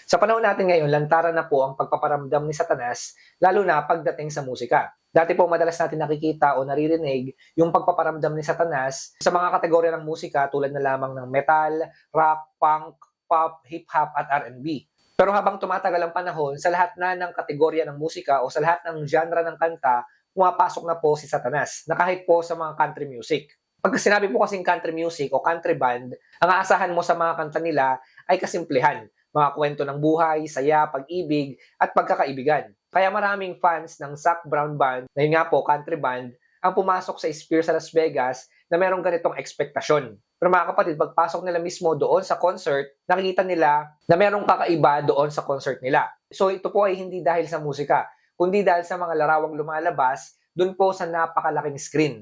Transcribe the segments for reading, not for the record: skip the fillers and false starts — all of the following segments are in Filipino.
Sa panahon natin ngayon, lantaran na po ang pagpaparamdam ni Satanas, lalo na pagdating sa musika. Dati po madalas natin nakikita o naririnig yung pagpaparamdam ni Satanas sa mga kategorya ng musika tulad na lamang ng metal, rock, punk, pop, hip-hop at R&B. Pero habang tumatagal ang panahon, sa lahat na ng kategorya ng musika o sa lahat ng genre ng kanta, pumapasok na po si Satanas, na kahit po sa mga country music. Pag sinabi po kasing country music o country band, ang aasahan mo sa mga kanta nila ay kasimplihan, mga kwento ng buhay, saya, pag-ibig, at pagkakaibigan. Kaya maraming fans ng Zac Brown Band, na yun nga po, country band, ang pumasok sa Sphere sa Las Vegas na merong ganitong ekspektasyon. Pero mga kapatid, pagpasok nila mismo doon sa concert, nakikita nila na merong kakaiba doon sa concert nila. So ito po ay hindi dahil sa musika, kundi dahil sa mga larawang lumalabas doon po sa napakalaking screen.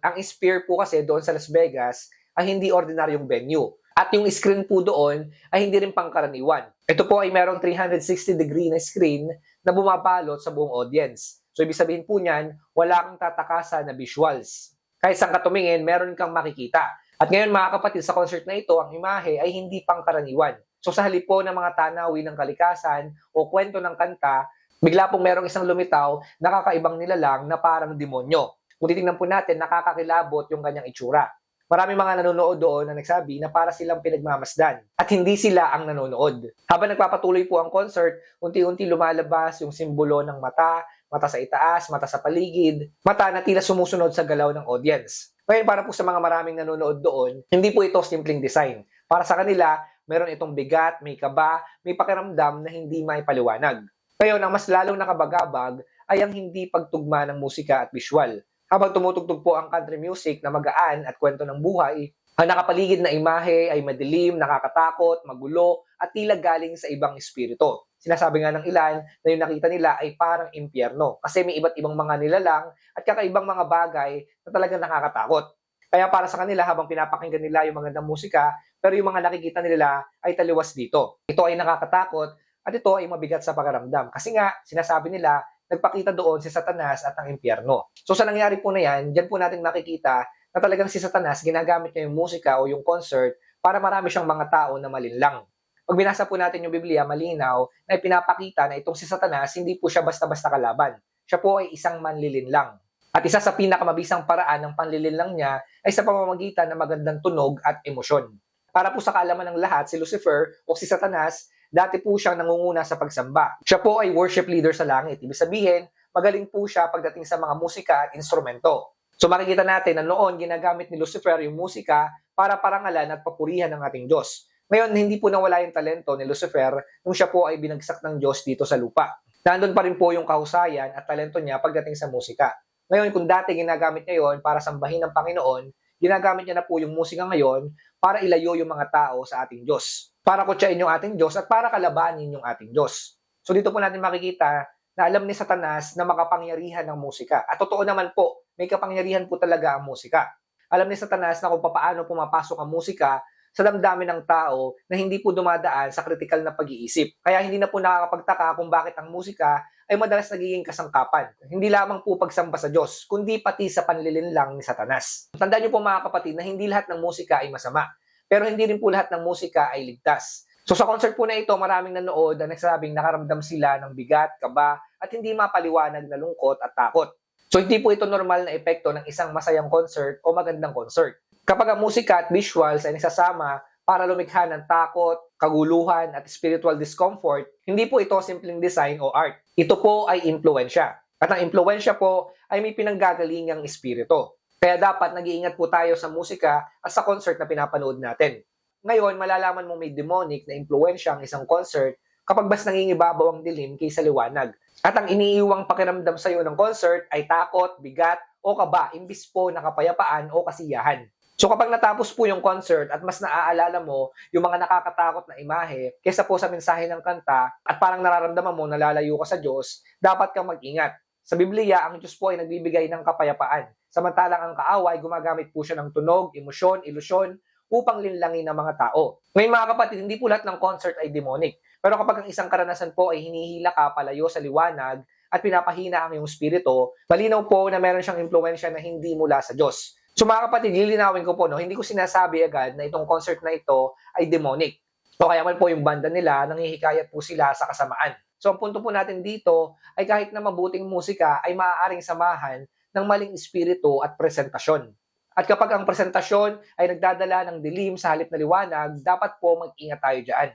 Ang Sphere po kasi doon sa Las Vegas ay hindi ordinaryong venue. At yung screen po doon ay hindi rin pangkaraniwan. Ito po ay merong 360-degree na screen na bumabalot sa buong audience. So ibig sabihin po niyan, wala kang tatakasan na visuals. Kahit saan ka tumingin, meron kang makikita. At ngayon mga kapatid, sa concert na ito, ang imahe ay hindi pangkaraniwan. So sa halip po ng mga tanawin ng kalikasan o kwento ng kanta, bigla pong merong isang lumitaw na kakaibang nilalang na parang demonyo. Kung titingnan po natin, nakakakilabot yung kanyang itsura. Maraming mga nanonood doon na nagsabi na para silang pinagmamasdan at hindi sila ang nanonood. Habang nagpapatuloy po ang concert, unti-unti lumalabas yung simbolo ng mata, mata sa itaas, mata sa paligid, mata na tila sumusunod sa galaw ng audience. Ngayon para po sa mga maraming nanonood doon, hindi po ito simpleng design. Para sa kanila, meron itong bigat, may kaba, may pakiramdam na hindi maipaliwanag. Ngayon, ang mas lalong nakabagabag ay ang hindi pagtugma ng musika at visual. Habang tumutugtog po ang country music na magaan at kwento ng buhay, ang nakapaligid na imahe ay madilim, nakakatakot, magulo, at tila galing sa ibang espiritu. Sinasabi nga ng ilan na yung nakita nila ay parang impyerno kasi may iba't ibang mga nilalang at kakaibang mga bagay na talagang nakakatakot. Kaya para sa kanila, habang pinapakinggan nila yung magandang musika, pero yung mga nakikita nila ay taliwas dito. Ito ay nakakatakot at ito ay mabigat sa pakiramdam. Kasi nga, sinasabi nila, nagpakita doon si Satanas at ang impyerno. So sa nangyari po na yan, dyan po natin makikita na talagang si Satanas ginagamit niya yung musika o yung concert para marami siyang mga tao na malinlang. Pag binasa po natin yung Biblia, malinaw na ipinapakita na itong si Satanas hindi po siya basta-basta kalaban. Siya po ay isang manlilinlang. At isa sa pinakamabisang paraan ng panlilinlang niya ay sa pamamagitan ng magandang tunog at emosyon. Para po sa kaalaman ng lahat, si Lucifer o si Satanas, dati po siyang nangunguna sa pagsamba. Siya po ay worship leader sa langit. Ibig sabihin, magaling po siya pagdating sa mga musika at instrumento. So makikita natin na noon ginagamit ni Lucifer yung musika para parangalan at papurihan ng ating Diyos. Ngayon, hindi po nawala yung talento ni Lucifer nung siya po ay binagsak ng Diyos dito sa lupa. Nandun pa rin po yung kahusayan at talento niya pagdating sa musika. Ngayon, kung dati ginagamit niya yon para sambahin ng Panginoon, ginagamit niya na po yung musika ngayon para ilayo yung mga tao sa ating Diyos. Para kutsain yung ating Diyos at para kalabanin yung ating Diyos. So dito po natin makikita na alam ni Satanas na makapangyarihan ng musika. At totoo naman po, may kapangyarihan po talaga ang musika. Alam ni Satanas na kung paano pumapasok ang musika sa damdamin ng tao na hindi po dumadaan sa kritikal na pag-iisip. Kaya hindi na po nakakapagtaka kung bakit ang musika ay madalas nagiging kasangkapan. Hindi lamang po pagsamba sa Diyos, kundi pati sa panlilinlang ni Satanas. Tandaan niyo po mga kapatid na hindi lahat ng musika ay masama. Pero hindi rin po lahat ng musika ay ligtas. So sa concert po na ito, maraming nanood na nagsasabing nakaramdam sila ng bigat, kaba, at hindi mapaliwanag na lungkot at takot. So hindi po ito normal na epekto ng isang masayang concert o magandang concert. Kapag ang musika at visuals ay nagsasama para lumikha ng takot, kaguluhan, at spiritual discomfort, hindi po ito simpleng design o art. Ito po ay impluensya. At ang impluensya po ay may pinanggagalingang espiritu. Kaya dapat nag-iingat po tayo sa musika at sa concert na pinapanood natin. Ngayon, malalaman mo may demonic na impluensya ang isang concert kapag mas nangingibabaw ang dilim kaysa liwanag. At ang iniiwang pakiramdam sa iyo ng concert ay takot, bigat, o kaba, imbis po na kapayapaan o kasiyahan. So kapag natapos po yung concert at mas naaalala mo yung mga nakakatakot na imahe kaysa po sa mensahe ng kanta at parang nararamdaman mo nalalayo ka sa Diyos, dapat kang mag-ingat. Sa Biblia, ang Diyos po ay nagbibigay ng kapayapaan. Samantalang ang kaaway, gumagamit po siya ng tunog, emosyon, ilusyon, upang linlangin ng mga tao. Ngayon mga kapatid, hindi po lahat ng concert ay demonic. Pero kapag ang isang karanasan po ay hinihila ka palayo sa liwanag at pinapahina ang iyong spirito, malinaw po na meron siyang impluensya na hindi mula sa Diyos. So mga kapatid, lilinawin ko po, no, hindi ko sinasabi agad na itong concert na ito ay demonic. So kaya man po yung banda nila, nanghihikayat po sila sa kasamaan. So ang punto po natin dito ay kahit na mabuting musika ay maaaring samahan ng maling espiritu at presentasyon. At kapag ang presentasyon ay nagdadala ng dilim sa halip na liwanag, dapat po mag-ingat tayo dyan.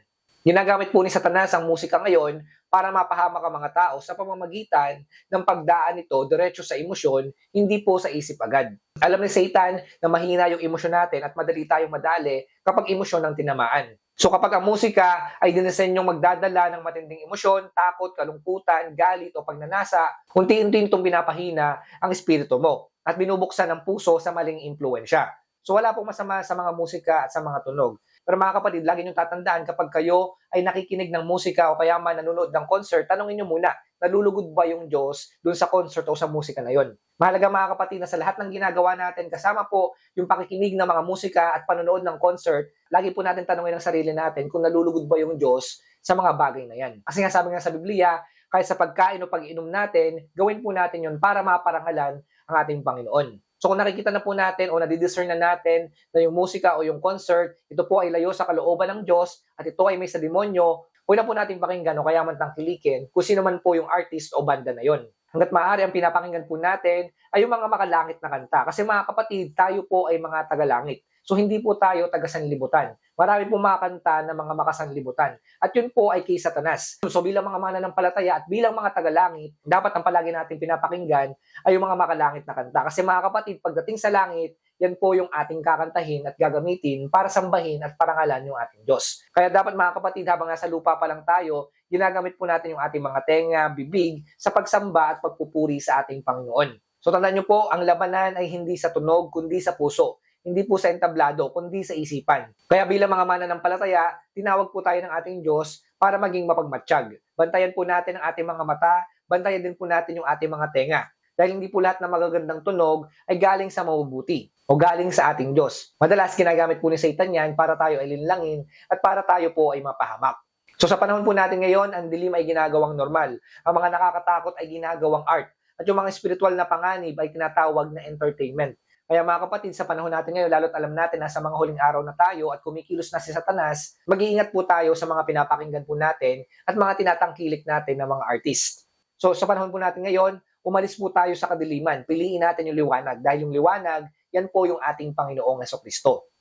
Ginagamit po ni Satanas ang musika ngayon para mapahamak ang mga tao sa pamamagitan ng pagdaan nito diretso sa emosyon, hindi po sa isip agad. Alam ni Satan na mahina yung emosyon natin at madali tayong madali kapag emosyon ang tinamaan. So kapag ang musika ay dinisenyong magdadala ng matinding emosyon, takot, kalungkutan, galit o pagnanasa, unti-unti itong pinapahina ang espiritu mo at binubuksan ang puso sa maling impluensya. So wala pong masama sa mga musika at sa mga tunog. Pero mga kapatid, lagi niyong tatandaan kapag kayo ay nakikinig ng musika o kaya man nanonood ng concert, tanongin niyo muna, nalulugod ba yung Diyos dun sa concert o sa musika na yon? Mahalaga mga kapatid na sa lahat ng ginagawa natin, kasama po yung pakikinig ng mga musika at panonood ng concert, lagi po natin tanongin ang sarili natin kung nalulugod ba yung Diyos sa mga bagay na yan. Kasi nga sabi nga sa Biblia, kahit sa pagkain o pag-inom natin, gawin po natin yon para maparangalan ang ating Panginoon. So kung nakikita na po natin o nadidiscern na natin na yung musika o yung concert, ito po ay layo sa kalooban ng Diyos at ito ay may sa demonyo, huwag na po natin pakinggan o kaya man tangkilikin kung sino man po yung artist o banda na yon. Hanggat maaari ang pinapakinggan po natin ay yung mga makalangit na kanta. Kasi mga kapatid, tayo po ay mga tagalangit. So hindi po tayo taga-sanlibutan. Marami po mga kanta ng mga makasanlibutan. At yun po ay kay Satanas. So bilang mga mananampalataya at bilang mga tagalangit, dapat ang palagi natin pinapakinggan ay yung mga makalangit na kanta. Kasi mga kapatid, pagdating sa langit, yan po yung ating kakantahin at gagamitin para sambahin at parangalan yung ating Diyos. Kaya dapat mga kapatid, habang nasa lupa pa lang tayo, ginagamit po natin yung ating mga tenga, bibig, sa pagsamba at pagpupuri sa ating Panginoon. So tandaan nyo po, ang labanan ay hindi sa tunog, kundi sa puso. Hindi po sa entablado, kundi sa isipan. Kaya bilang mga mananampalataya, tinawag po tayo ng ating Diyos para maging mapagmatsyag. Bantayan po natin ang ating mga mata, bantayan din po natin yung ating mga tenga. Dahil hindi po lahat ng magagandang tunog ay galing sa mabubuti o galing sa ating Diyos. Madalas ginagamit po ni Satan yan para tayo ay linlangin at para tayo po ay mapahamak. So sa panahon po natin ngayon, ang dilim ay ginagawang normal. Ang mga nakakatakot ay ginagawang art. At yung mga spiritual na panganib ay tinatawag na entertainment. Kaya mga kapatid, sa panahon natin ngayon, lalo't alam natin na sa mga huling araw na tayo at kumikilos na si Satanas, mag-iingat po tayo sa mga pinapakinggan po natin at mga tinatangkilik natin ng mga artist. So sa panahon po natin ngayon, umalis po tayo sa kadiliman. Piliin natin yung liwanag dahil yung liwanag, yan po yung ating Panginoong Hesukristo.